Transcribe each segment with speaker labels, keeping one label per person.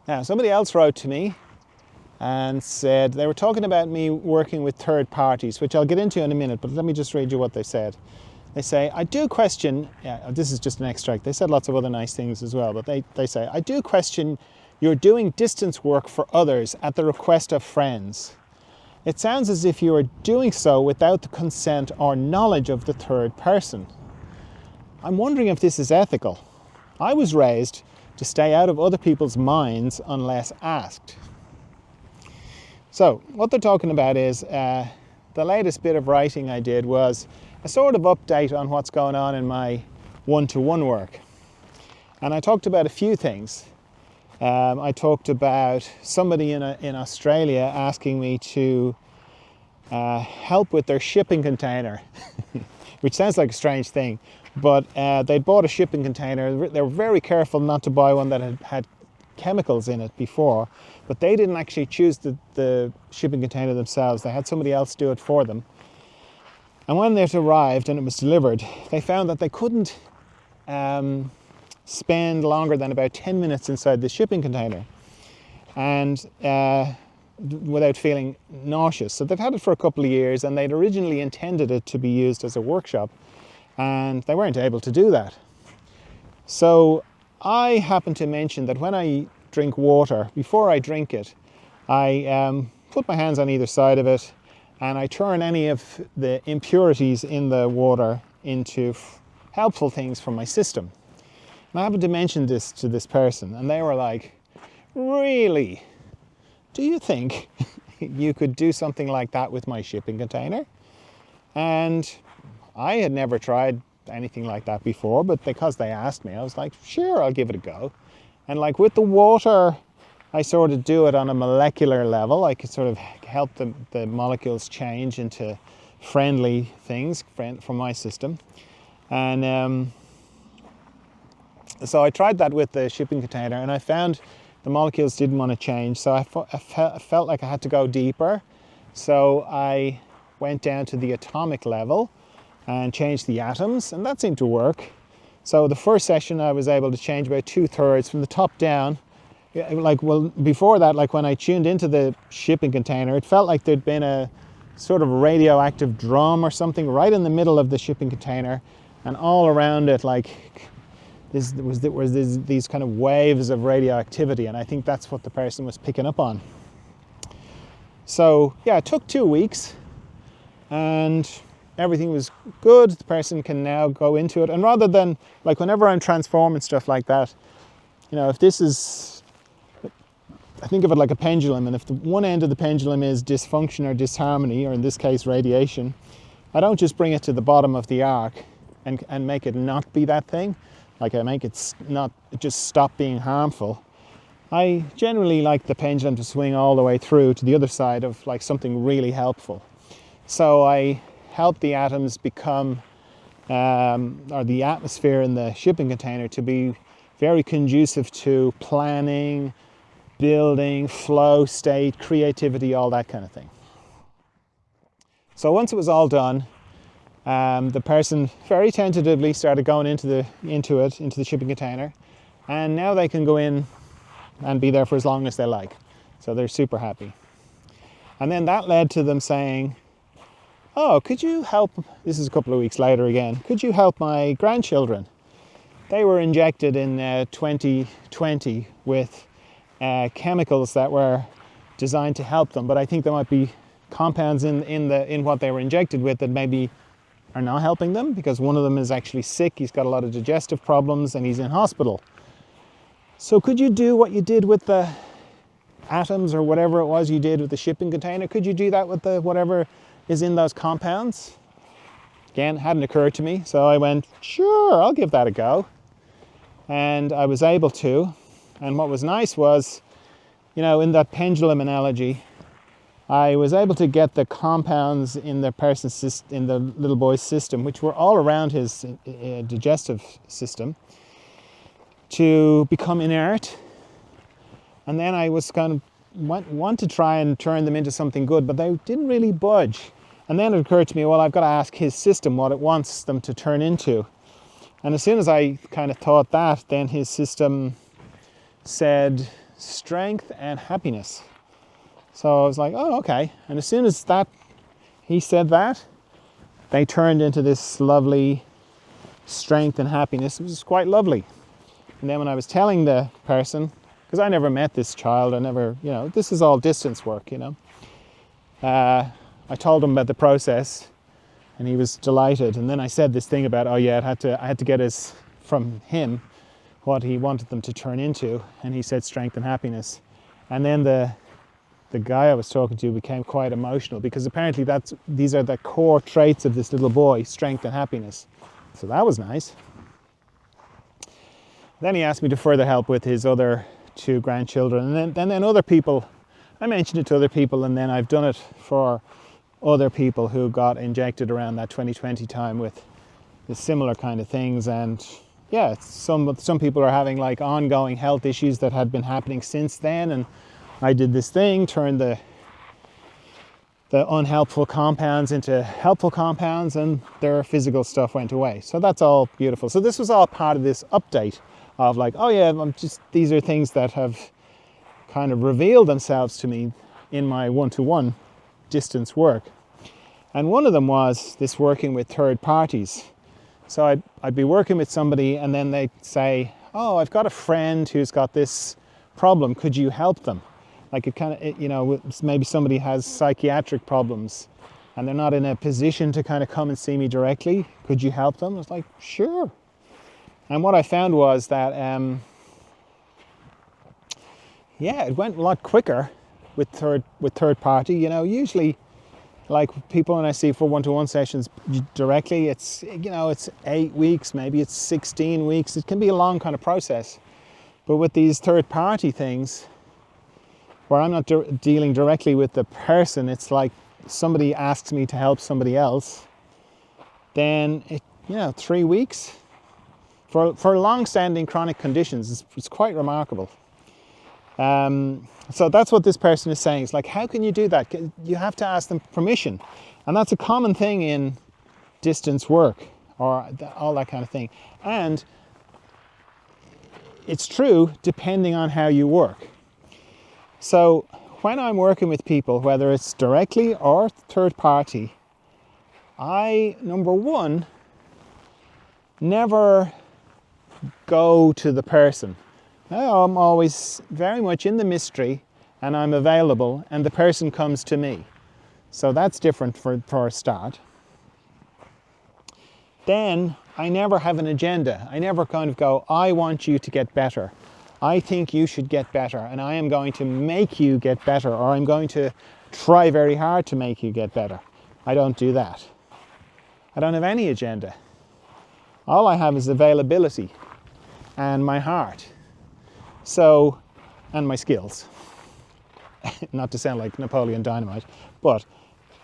Speaker 1: Now, somebody else wrote to me and said they were talking about me working with third parties, which I'll get into in a minute, but let me just read you what they said. They say, I do question, this is just an extract, they said lots of other nice things as well, but they say, I do question you're doing distance work for others at the request of friends. It sounds as if you are doing so without the consent or knowledge of the third person. I'm wondering if this is ethical. I was raised to stay out of other people's minds unless asked. So, what they're talking about is the latest bit of writing I did was a sort of update on what's going on in my one-to-one work. And I talked about a few things. I talked about somebody in Australia asking me to help with their shipping container, which sounds like a strange thing, but they'd bought a shipping container. They were very careful not to buy one that had chemicals in it before, but they didn't actually choose the shipping container themselves. They had somebody else do it for them. And when it arrived and it was delivered, they found that they couldn't spend longer than about 10 minutes inside the shipping container and without feeling nauseous. So they've had it for a couple of years, and they'd originally intended it to be used as a workshop, and they weren't able to do that. So I happen to mention that when I drink water, before I drink it, I put my hands on either side of it and I turn any of the impurities in the water into helpful things for my system. And I happened to mention this to this person, and they were like, really? Do you think you could do something like that with my shipping container? And I had never tried anything like that before, but because they asked me, I was like, sure, I'll give it a go. And like with the water, I sort of do it on a molecular level. I could sort of help the molecules change into friendly things for my system. And so I tried that with the shipping container, and I found the molecules didn't want to change. So I felt like I had to go deeper. So I went down to the atomic level and changed the atoms, and that seemed to work. So the first session I was able to change about 2/3 from the top down. Before that, like when I tuned into the shipping container, it felt like there'd been a sort of radioactive drum or something right in the middle of the shipping container, and all around it, like there was these kind of waves of radioactivity, and I think that's what the person was picking up on. So yeah, it took 2 weeks, and everything was good. The person can now go into it, and rather than, like, whenever I'm transforming stuff like that, you know, if this is, I think of it like a pendulum, and if the one end of the pendulum is dysfunction or disharmony, or in this case radiation, I don't just bring it to the bottom of the arc and make it not be that thing. Like, I make it not just stop being harmful. I generally like the pendulum to swing all the way through to the other side of, like, something really helpful. So I help the atoms become, or the atmosphere in the shipping container to be very conducive to planning, building, flow state, creativity, all that kind of thing. So once it was all done, the person very tentatively started going into the shipping container, and now they can go in and be there for as long as they like. So they're super happy. And then that led to them saying, oh, could you help, this is a couple of weeks later again, could you help my grandchildren? They were injected in 2020 with chemicals that were designed to help them, but I think there might be compounds in what they were injected with that maybe are not helping them, because one of them is actually sick. He's got a lot of digestive problems and he's in hospital. So could you do what you did with the atoms, or whatever it was you did with the shipping container? Could you do that with the whatever is in those compounds? Again, hadn't occurred to me, so I went, sure, I'll give that a go. And I was able to. And what was nice was, you know, in that pendulum analogy, I was able to get the compounds in in the little boy's system, which were all around his digestive system, to become inert. And then I was kind of want to try and turn them into something good, but they didn't really budge. And then it occurred to me, well, I've got to ask his system what it wants them to turn into. And as soon as I kind of thought that, then his system said strength and happiness. So I was like, oh, okay. And as soon as he said that, they turned into this lovely strength and happiness. It was quite lovely. And then when I was telling the person, because I never met this child, this is all distance work, I told him about the process, and he was delighted. And then I said this thing about, I had to get from him what he wanted them to turn into, and he said strength and happiness. And then the guy I was talking to became quite emotional, because apparently these are the core traits of this little boy, strength and happiness. So that was nice. Then he asked me to further help with his other 2 grandchildren, and then other people. I mentioned it to other people, and then I've done it for other people who got injected around that 2020 time with the similar kind of things. And yeah, some people are having like ongoing health issues that had been happening since then, and I did this thing, turned the unhelpful compounds into helpful compounds, and their physical stuff went away. So that's all beautiful. So this was all part of this update of like, oh yeah, these are things that have kind of revealed themselves to me in my one-to-one distance work. And one of them was this working with third parties. So I'd be working with somebody, and then they'd say, oh, I've got a friend who's got this problem, could you help them? Like maybe somebody has psychiatric problems and they're not in a position to kind of come and see me directly. Could you help them? I was like, sure. And what I found was that, it went a lot quicker with third party. Usually, like people when I see for one-to-one sessions directly, it's 8 weeks, maybe it's 16 weeks. It can be a long kind of process. But with these third party things, where I'm not dealing directly with the person, it's like somebody asks me to help somebody else, then 3 weeks for long-standing chronic conditions is quite remarkable. So that's what this person is saying. It's like, how can you do that? You have to ask them permission, and that's a common thing in distance work or all that kind of thing. And it's true depending on how you work. So when I'm working with people, whether it's directly or third party, I, number one, never go to the person. I'm always very much in the mystery, and I'm available, and the person comes to me. So that's different for a start. Then I never have an agenda. I never kind of go, I want you to get better. I think you should get better, and I am going to make you get better, or I'm going to try very hard to make you get better. I don't do that. I don't have any agenda. All I have is availability and my heart. So, and my skills. Not to sound like Napoleon Dynamite, but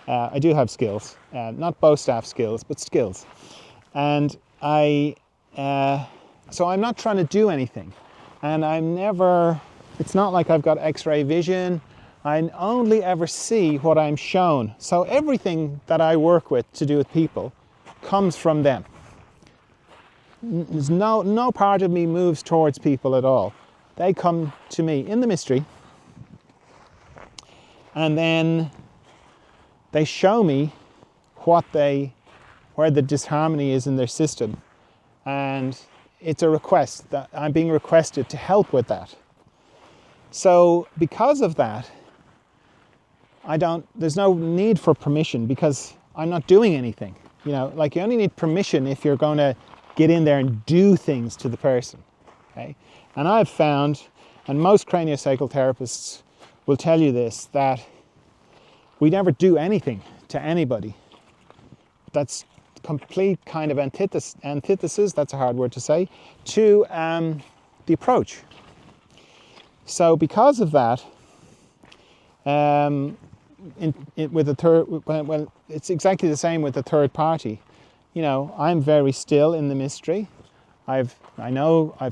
Speaker 1: I do have skills. Not bow staff skills, but skills. And so I'm not trying to do anything. And it's not like I've got X-ray vision. I only ever see what I'm shown. So everything that I work with to do with people comes from them. There's no part of me moves towards people at all. They come to me in the mystery, and then they show me where the disharmony is in their system. And it's a request that I'm being requested to help with that. So because of that, there's no need for permission, because I'm not doing anything. Like you only need permission if you're going to get in there and do things to the person. Okay? And I've found, and most craniosacral therapists will tell you this, that we never do anything to anybody. That's complete kind of antithesis, that's a hard word to say, to the approach. So because of that, it's exactly the same with the third party. I'm very still in the mystery. I've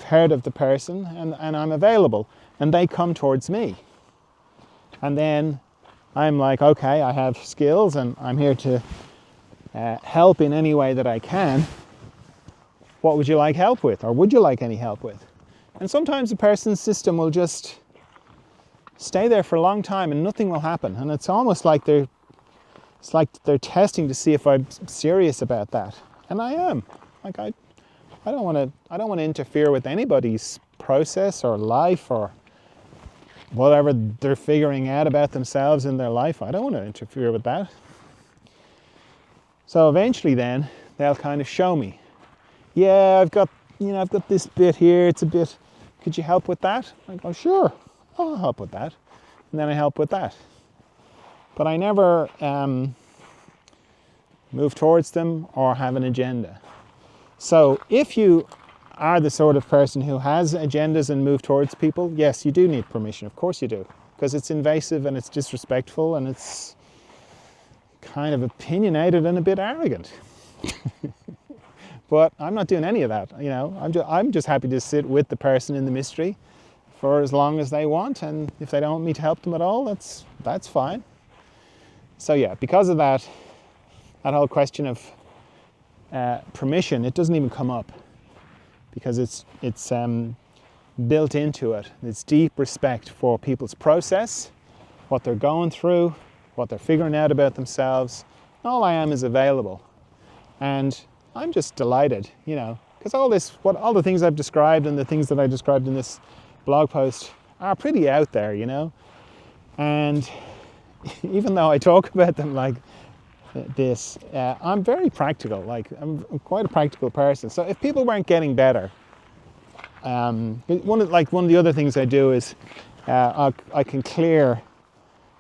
Speaker 1: heard of the person, and I'm available, and they come towards me. And then I'm like, okay, I have skills, and I'm here to help in any way that I can. What would you like help with, or would you like any help with? And sometimes the person's system will just stay there for a long time and nothing will happen. And it's almost like they're testing to see if I'm serious about that. And I am. Like I don't want to interfere with anybody's process or life or whatever they're figuring out about themselves in their life. I don't want to interfere with that. So eventually then they'll kind of show me, yeah, I've got this bit here, it's a bit, could you help with that? I go, sure, I'll help with that. And then I help with that. But I never move towards them or have an agenda. So if you are the sort of person who has agendas and move towards people, yes, you do need permission. Of course you do. Because it's invasive and it's disrespectful and it's kind of opinionated and a bit arrogant. But I'm not doing any of that. I'm just happy to sit with the person in the mystery for as long as they want, and if they don't want me to help them at all, that's fine. So yeah, because of that whole question of permission, it doesn't even come up, because it's built into it. It's deep respect for people's process, what they're going through, what they're figuring out about themselves. All I am is available, and I'm just delighted, because all the things I've described and the things that I described in this blog post are pretty out there, and even though I talk about them like this, I'm very practical. Like I'm quite a practical person. So if people weren't getting better, one of the other things I do is I can clear.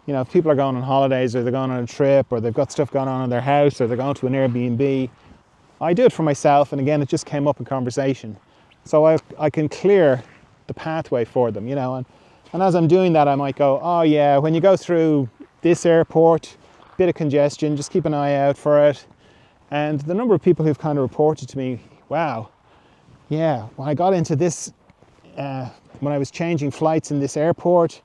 Speaker 1: If people are going on holidays or they're going on a trip or they've got stuff going on in their house or they're going to an Airbnb, I do it for myself, and again, it just came up in conversation. So I can clear the pathway for them, and as I'm doing that, I might go, oh yeah, when you go through this airport, bit of congestion, just keep an eye out for it. And the number of people who've kind of reported to me, wow, yeah, when I got into this, when I was changing flights in this airport,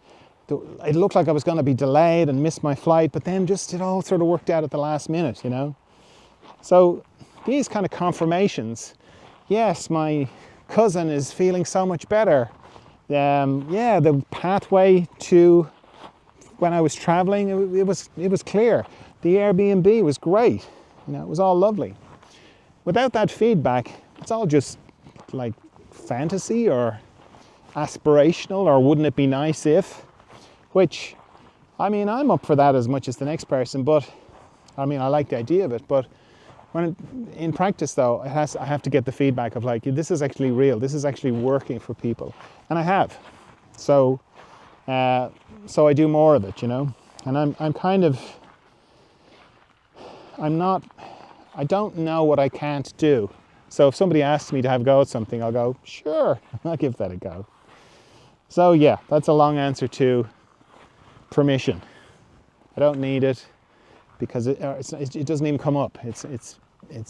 Speaker 1: it looked like I was going to be delayed and miss my flight, but then just it all sort of worked out at the last minute, So these kind of confirmations, yes, my cousin is feeling so much better. The pathway to when I was traveling, it was clear. The Airbnb was great. It was all lovely. Without that feedback, it's all just like fantasy or aspirational, or wouldn't it be nice if? Which, I'm up for that as much as the next person, but I like the idea of it, but in practice though, I have to get the feedback of like, this is actually real, this is actually working for people. And I have. So I do more of it, and I don't know what I can't do. So if somebody asks me to have a go at something, I'll go, sure, I'll give that a go. So yeah, that's a long answer to permission. I don't need it because it doesn't even come up. It's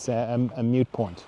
Speaker 1: a moot point.